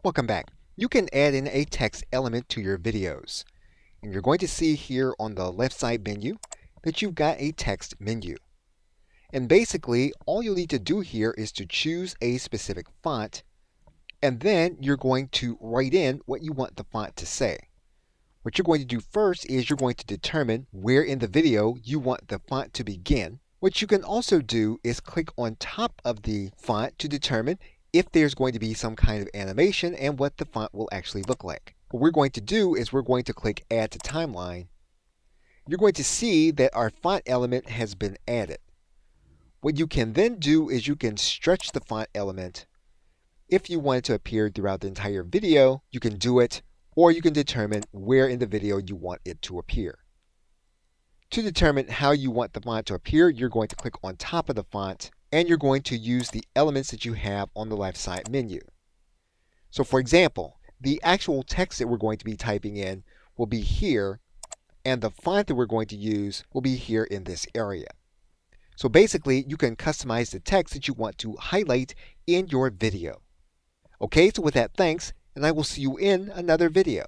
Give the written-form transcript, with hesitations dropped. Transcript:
Welcome back. You can add in a text element to your videos. And you're going to see here on the left side menu that you've got a text menu. And basically, all you'll need to do here is to choose a specific font, and then you're going to write in what you want the font to say. What you're going to do first is you're going to determine where in the video you want the font to begin. What you can also do is click on top of the font to determine if there's going to be some kind of animation and what the font will actually look like. What we're going to do is we're going to click Add to Timeline. You're going to see that our font element has been added. What you can then do is you can stretch the font element. If you want it to appear throughout the entire video, you can do it, or you can determine where in the video you want it to appear. To determine how you want the font to appear, you're going to click on top of the font, and you're going to use the elements that you have on the left side menu. So for example, the actual text that we're going to be typing in will be here, and the font that we're going to use will be here in this area. So basically, you can customize the text that you want to highlight in your video. Okay, so with that, thanks, and I will see you in another video.